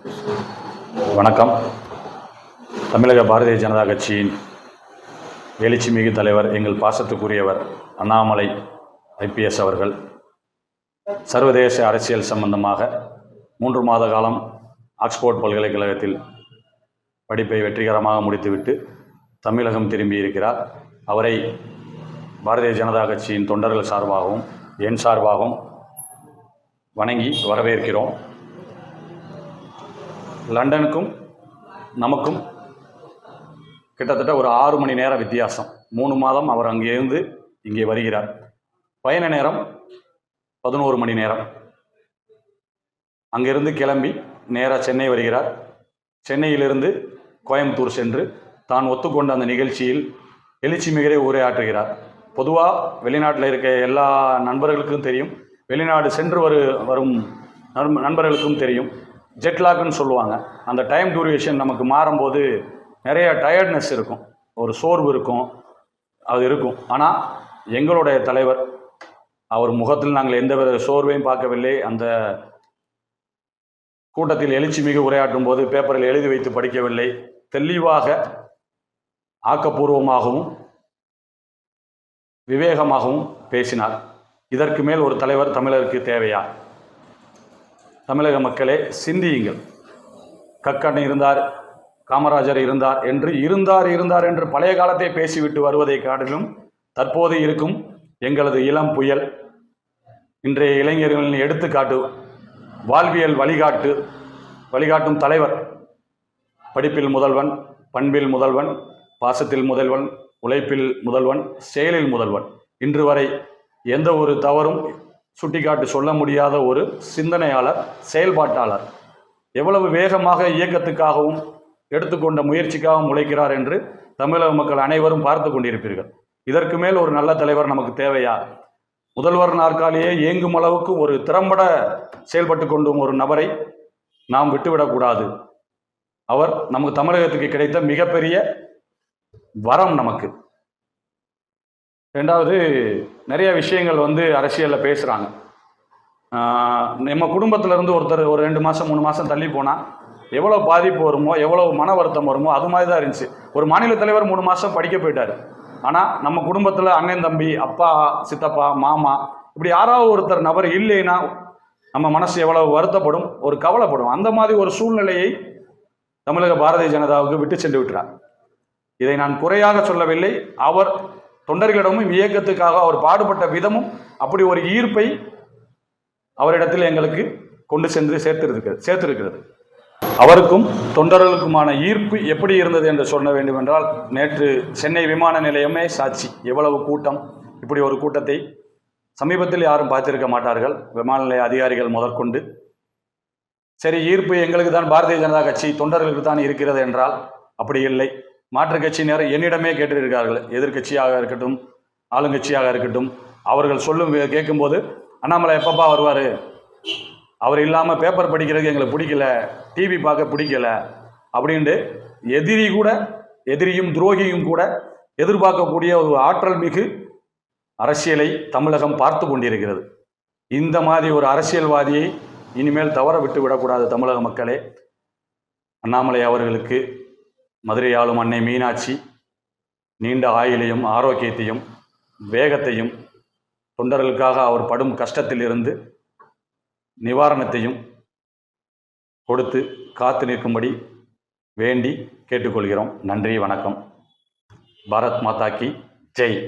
வணக்கம். தமிழக பாரதிய ஜனதா கட்சியின் எழுச்சிமிகு தலைவர், எங்கள் பாசத்துக்குரியவர் அண்ணாமலை ஐபிஎஸ் அவர்கள் சர்வதேச அரசியல் சம்பந்தமாக 3 மாத காலம் ஆக்ஸ்போர்ட் பல்கலைக்கழகத்தில் படிப்பை வெற்றிகரமாக முடித்துவிட்டு தமிழகம் திரும்பியிருக்கிறார். அவரை பாரதிய ஜனதா கட்சியின் தொண்டர்கள் சார்பாகவும் என் சார்பாகவும் வணங்கி வரவேற்கிறோம். லண்டனுக்கும் நமக்கும் கிட்டத்தட்ட ஒரு 6 மணி நேர வித்தியாசம். 3 மாதம் அவர் அங்கிருந்து இங்கே வருகிறார். பயண நேரம் 11 மணி நேரம். அங்கிருந்து கிளம்பி நேராக சென்னை வருகிறார். சென்னையிலிருந்து கோயம்புத்தூர் சென்று தான் ஒத்துக்கொண்ட அந்த நிகழ்ச்சியில் எழுச்சி மிகரே உரையாற்றுகிறார். பொதுவாக வெளிநாட்டில் இருக்க எல்லா நண்பர்களுக்கும் தெரியும், வெளிநாடு சென்று வரும் நண்பர்களுக்கும் தெரியும், ஜெட்லாக்னு சொல்லுவாங்க. அந்த டைம் டியூரேஷன் நமக்கு மாறும்போது நிறைய டயர்ட்னஸ் இருக்கும், ஒரு சோர்வு இருக்கும், அது இருக்கும். ஆனால் எங்களுடைய தலைவர், அவர் முகத்தில் நாங்கள் எந்தவித சோர்வையும் பார்க்கவில்லை. அந்த கூட்டத்தில் எழுச்சி மிகு உரையாற்றும் போது பேப்பரில் எழுதி வைத்து படிக்கவில்லை. தெளிவாக ஆக்கப்பூர்வமாகவும் விவேகமாகவும் பேசினார். இதற்கு மேல் ஒரு தலைவர் தமிழருக்கு தேவையா? தமிழக மக்களே, சிந்தியுங்கள். கக்கன் இருந்தார், காமராஜர் இருந்தார் என்று பழைய காலத்தை பேசிவிட்டு வருவதை காட்டிலும் தற்போது இருக்கும் எங்களது இளம் புயல், இன்றைய இளைஞர்களின் எடுத்துக்காட்டு, வாழ்வியல் வழிகாட்டும் தலைவர், படிப்பில் முதல்வன், பண்பில் முதல்வன், பாசத்தில் முதல்வன், உழைப்பில் முதல்வன், செயலில் முதல்வன், இன்று வரை எந்த ஒரு தவறும் சுட்டிக்காட்டி சொல்ல முடியாத ஒரு சிந்தனையாளர், செயல்பாட்டாளர். எவ்வளவு வேகமாக இயக்கத்துக்காகவும் எடுத்துக்கொண்ட முயற்சிக்காகவும் உழைக்கிறார் என்று தமிழக மக்கள் அனைவரும் பார்த்து கொண்டிருப்பீர்கள். இதற்கு மேல் ஒரு நல்ல தலைவர் நமக்கு தேவையா? முதல்வர் நாற்காலியே இயங்கும் அளவுக்கு ஒரு திறம்பட செயல்பட்டு கொண்டும் ஒரு நபரை நாம் விட்டுவிடக்கூடாது. அவர் நமக்கு தமிழகத்துக்கு கிடைத்த மிகப்பெரிய வரம் நமக்கு. ரெண்டாவது, நிறைய விஷயங்கள் அரசியலில் பேசுகிறாங்க. நம்ம குடும்பத்திலேருந்து ஒருத்தர் ஒரு 2 மாதம் 3 மாதம் தள்ளி போனால் எவ்வளோ பாதிப்பு வருமோ, எவ்வளோ மன வருத்தம் வருமோ, அது மாதிரி தான் இருந்துச்சு. ஒரு மாநில தலைவர் 3 மாதம் படிக்க போயிட்டார். ஆனால் நம்ம குடும்பத்தில் அண்ணன், தம்பி, அப்பா, சித்தப்பா, மாமா, இப்படி யாராவது ஒருத்தர் நபர் இல்லைன்னா நம்ம மனசு எவ்வளோ வருத்தப்படும், ஒரு கவலைப்படும். அந்த மாதிரி ஒரு சூழ்நிலையை தமிழக பாரதிய ஜனதாவுக்கு விட்டு சென்று விட்டார். இதை நான் குறையாக சொல்லவில்லை. அவர் தொண்டர்களிடமும் இயக்கத்துக்காக அவர் பாடுபட்ட விதமும் அப்படி ஒரு ஈர்ப்பை அவரிடத்தில் எங்களுக்கு கொண்டு சென்று சேர்த்திருக்கிறது. அவருக்கும் தொண்டர்களுக்குமான ஈர்ப்பு எப்படி இருந்தது என்று சொல்ல வேண்டும் என்றால், நேற்று சென்னை விமான நிலையமே சாட்சி. எவ்வளவு கூட்டம்! இப்படி ஒரு கூட்டத்தை சமீபத்தில் யாரும் பார்த்திருக்க மாட்டார்கள், விமான நிலைய அதிகாரிகள் முதற்கொண்டு. சரி, ஈர்ப்பு எங்களுக்கு தான், பாரதிய ஜனதா கட்சி தொண்டர்களுக்கு தான் இருக்கிறது என்றால் அப்படி இல்லை. மாற்றுக் கட்சியினர் என்னிடமே கேட்டிருக்கிறார்கள், எதிர்கட்சியாக இருக்கட்டும், ஆளுங்கட்சியாக இருக்கட்டும். அவர்கள் கேட்கும்போது, அண்ணாமலை எப்பப்பா வருவார், அவர் இல்லாமல் பேப்பர் படிக்கிறதுக்கு எங்களுக்கு பிடிக்கல, டிவி பார்க்க பிடிக்கல அப்படின்ட்டு எதிரியும் துரோகியும் கூட எதிர்பார்க்கக்கூடிய ஒரு ஆற்றல் மிகு அரசியலை தமிழகம் பார்த்து கொண்டிருக்கிறது. இந்த மாதிரி ஒரு அரசியல்வாதியை இனிமேல் தவற விட்டு விடக்கூடாது தமிழக மக்களே. அண்ணாமலை அவர்களுக்கு மதுரை ஆளும் அன்னை மீனாட்சி நீண்ட ஆயுளையும் ஆரோக்கியத்தையும் வேகத்தையும், தொண்டர்களுக்காக அவர் படும் கஷ்டத்தில் இருந்து நிவாரணத்தையும் கொடுத்து காத்து நிற்கும்படி வேண்டி கேட்டுக்கொள்கிறோம். நன்றி, வணக்கம். பாரத் மாதா கி ஜெய்.